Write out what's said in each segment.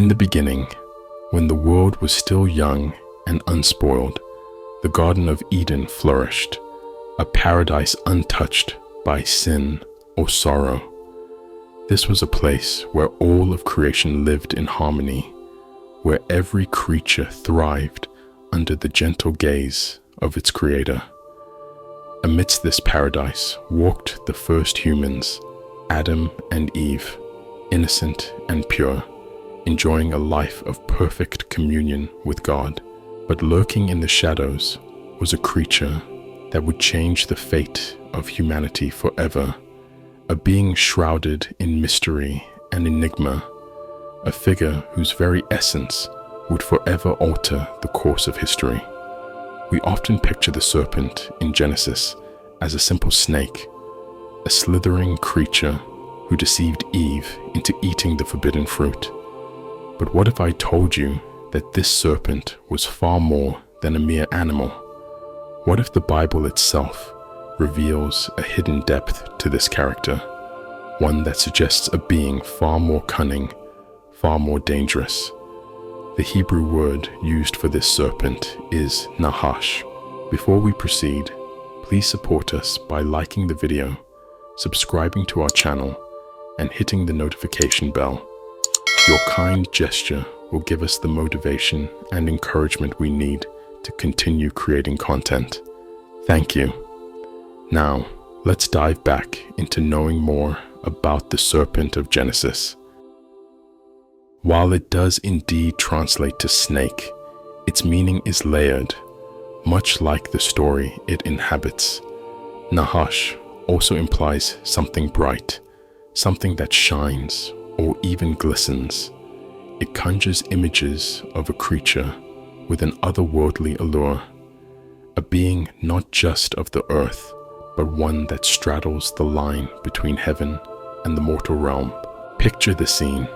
In the beginning, when the world was still young and unspoiled, the Garden of Eden flourished, a paradise untouched by sin or sorrow. This was a place where all of creation lived in harmony, where every creature thrived under the gentle gaze of its creator. Amidst this paradise walked the first humans, Adam and Eve, innocent and pure, enjoying a life of perfect communion with God. But lurking in the shadows was a creature that would change the fate of humanity forever, a being shrouded in mystery and enigma, a figure whose very essence would forever alter the course of history. We often picture the serpent in Genesis as a simple snake, a slithering creature who deceived Eve into eating the forbidden fruit. But what if I told you that this serpent was far more than a mere animal? What if the Bible itself reveals a hidden depth to this character, one that suggests a being far more cunning, far more dangerous? The Hebrew word used for this serpent is Nahash. Before we proceed, please support us by liking the video, subscribing to our channel, and hitting the notification bell. Your kind gesture will give us the motivation and encouragement we need to continue creating content. Thank you. Now, let's dive back into knowing more about the serpent of Genesis. While it does indeed translate to snake, its meaning is layered, much like the story it inhabits. Nahash also implies something bright, something that shines or even glistens. It conjures images of a creature with an otherworldly allure, a being not just of the earth, but one that straddles the line between heaven and the mortal realm. Picture the scene.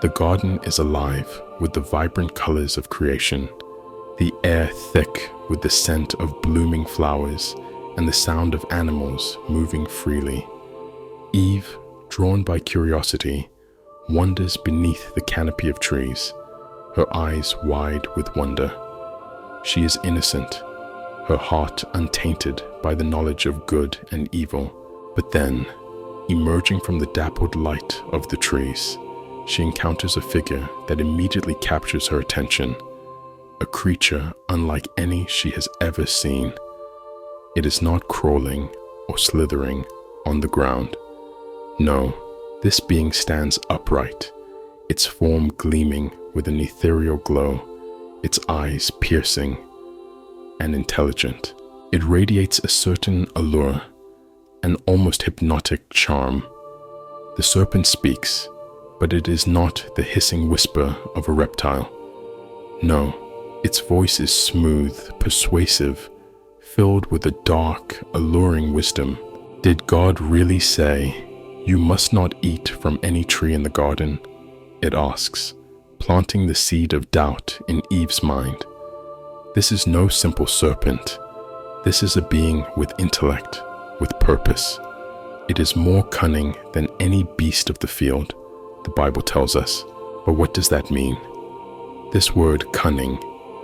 The garden is alive with the vibrant colors of creation, the air thick with the scent of blooming flowers and the sound of animals moving freely. Eve, drawn by curiosity, wanders beneath the canopy of trees, her eyes wide with wonder. She is innocent, her heart untainted by the knowledge of good and evil. But then, emerging from the dappled light of the trees, she encounters a figure that immediately captures her attention, a creature unlike any she has ever seen. It is not crawling or slithering on the ground. No, this being stands upright, its form gleaming with an ethereal glow, its eyes piercing and intelligent. It radiates a certain allure, an almost hypnotic charm. The serpent speaks, but it is not the hissing whisper of a reptile. No, its voice is smooth, persuasive, filled with a dark, alluring wisdom. Did God really say, "You must not eat from any tree in the garden"? It asks, planting the seed of doubt in Eve's mind. This is no simple serpent. This is a being with intellect, with purpose. It is more cunning than any beast of the field, the Bible tells us. But what does that mean? This word cunning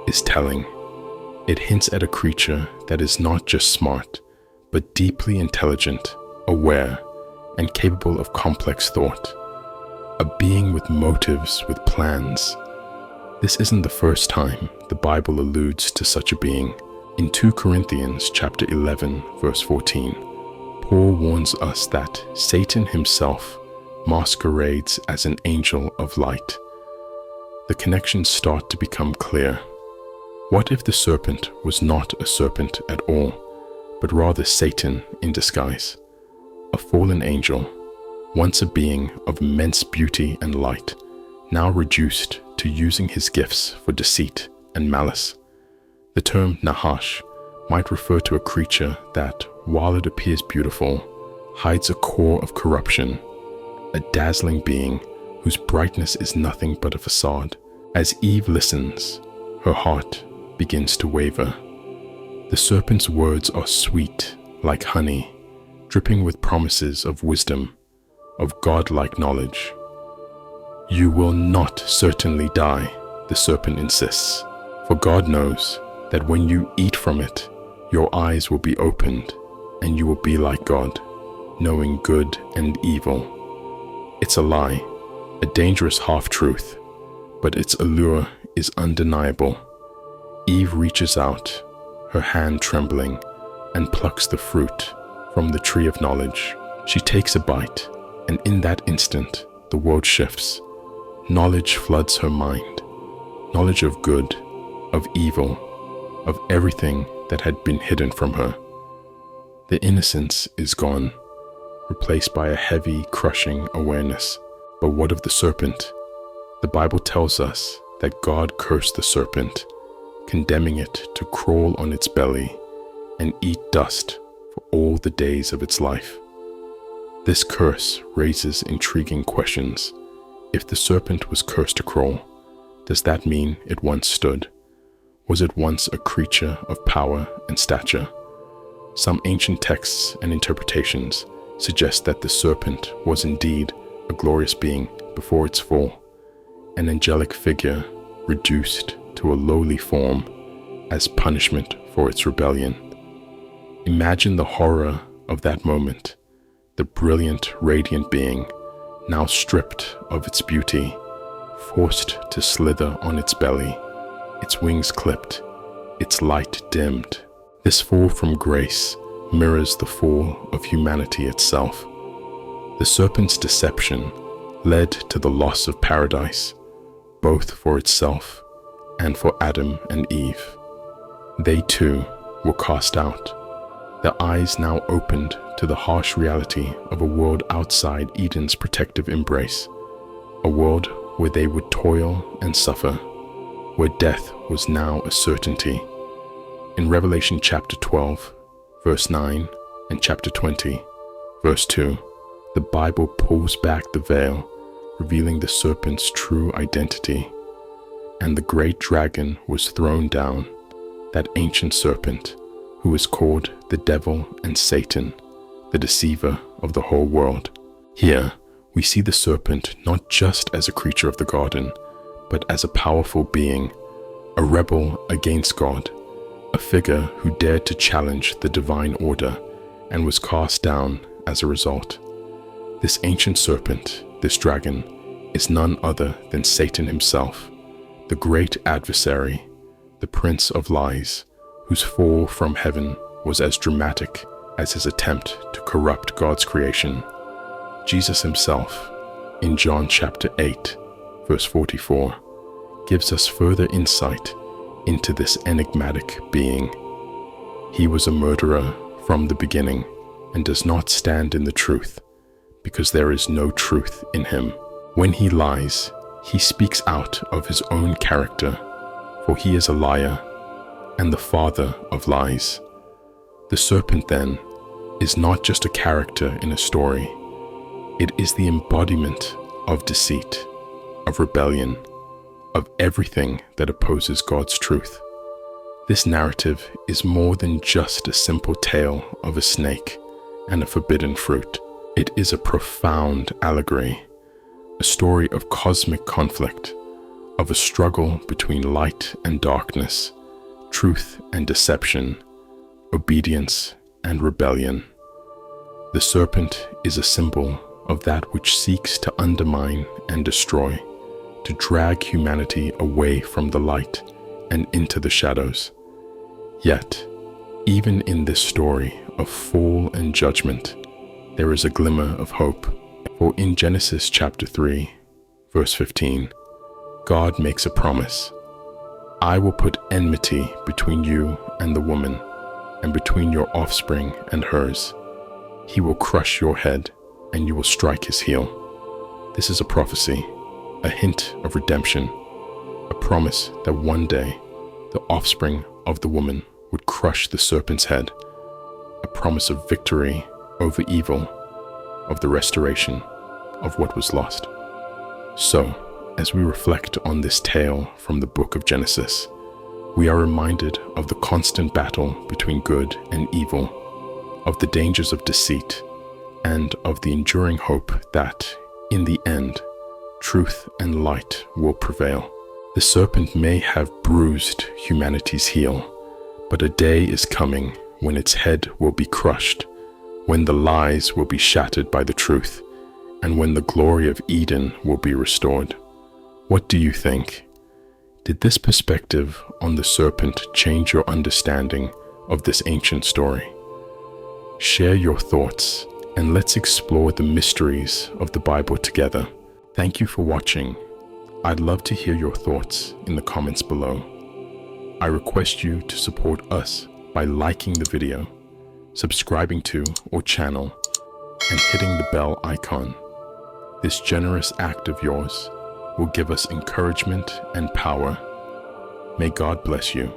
is telling. It hints at a creature that is not just smart, but deeply intelligent, aware, and capable of complex thought. A being with motives, with plans. This isn't the first time the Bible alludes to such a being. In 2 Corinthians chapter 11, verse 14, Paul warns us that Satan himself masquerades as an angel of light. The connections start to become clear. What if the serpent was not a serpent at all, but rather Satan in disguise? A fallen angel, once a being of immense beauty and light, now reduced to using his gifts for deceit and malice. The term Nahash might refer to a creature that, while it appears beautiful, hides a core of corruption, a dazzling being whose brightness is nothing but a facade. As Eve listens, her heart begins to waver. The serpent's words are sweet like honey, dripping with promises of wisdom, of God-like knowledge. "You will not certainly die," the serpent insists, "for God knows that when you eat from it, your eyes will be opened, and you will be like God, knowing good and evil." It's a lie, a dangerous half-truth, but its allure is undeniable. Eve reaches out, her hand trembling, and plucks the fruit from the tree of knowledge. She takes a bite, and in that instant, the world shifts. Knowledge floods her mind, knowledge of good, of evil, of everything that had been hidden from her. The innocence is gone, replaced by a heavy, crushing awareness. But what of the serpent? The Bible tells us that God cursed the serpent, condemning it to crawl on its belly and eat dust for all the days of its life. This curse raises intriguing questions. If the serpent was cursed to crawl, does that mean it once stood? Was it once a creature of power and stature? Some ancient texts and interpretations suggest that the serpent was indeed a glorious being before its fall, an angelic figure reduced to a lowly form as punishment for its rebellion. Imagine the horror of that moment, the brilliant, radiant being, now stripped of its beauty, forced to slither on its belly, its wings clipped, its light dimmed. This fall from grace mirrors the fall of humanity itself. The serpent's deception led to the loss of paradise, both for itself and for Adam and Eve. They too were cast out, their eyes now opened to the harsh reality of a world outside Eden's protective embrace, a world where they would toil and suffer, where death was now a certainty. In Revelation chapter 12, verse 9, and chapter 20, verse 2, the Bible pulls back the veil, revealing the serpent's true identity. And the great dragon was thrown down, that ancient serpent, who is called the devil and Satan, the deceiver of the whole world. Here, we see the serpent not just as a creature of the garden, but as a powerful being, a rebel against God, a figure who dared to challenge the divine order and was cast down as a result. This ancient serpent, this dragon, is none other than Satan himself, the great adversary, the prince of lies, whose fall from heaven was as dramatic as his attempt to corrupt God's creation. Jesus himself, in John chapter 8, verse 44, gives us further insight into this enigmatic being. He was a murderer from the beginning and does not stand in the truth, because there is no truth in him. When he lies, he speaks out of his own character, for he is a liar and the father of lies. The serpent, then, is not just a character in a story. It is the embodiment of deceit, of rebellion, of everything that opposes God's truth. This narrative is more than just a simple tale of a snake and a forbidden fruit. It is a profound allegory, a story of cosmic conflict, of a struggle between light and darkness, truth and deception, obedience and rebellion. The serpent is a symbol of that which seeks to undermine and destroy, to drag humanity away from the light and into the shadows. Yet, even in this story of fall and judgment, there is a glimmer of hope. For in Genesis chapter 3, verse 15, God makes a promise. "I will put enmity between you and the woman, and between your offspring and hers. He will crush your head, and you will strike his heel." This is a prophecy, a hint of redemption, a promise that one day the offspring of the woman would crush the serpent's head, a promise of victory over evil, of the restoration of what was lost. So, as we reflect on this tale from the book of Genesis, we are reminded of the constant battle between good and evil, of the dangers of deceit, and of the enduring hope that, in the end, truth and light will prevail. The serpent may have bruised humanity's heel, but a day is coming when its head will be crushed, when the lies will be shattered by the truth, and when the glory of Eden will be restored. What do you think? Did this perspective on the serpent change your understanding of this ancient story? Share your thoughts and let's explore the mysteries of the Bible together. Thank you for watching. I'd love to hear your thoughts in the comments below. I request you to support us by liking the video, subscribing to our channel, and hitting the bell icon. This generous act of yours will give us encouragement and power. May God bless you.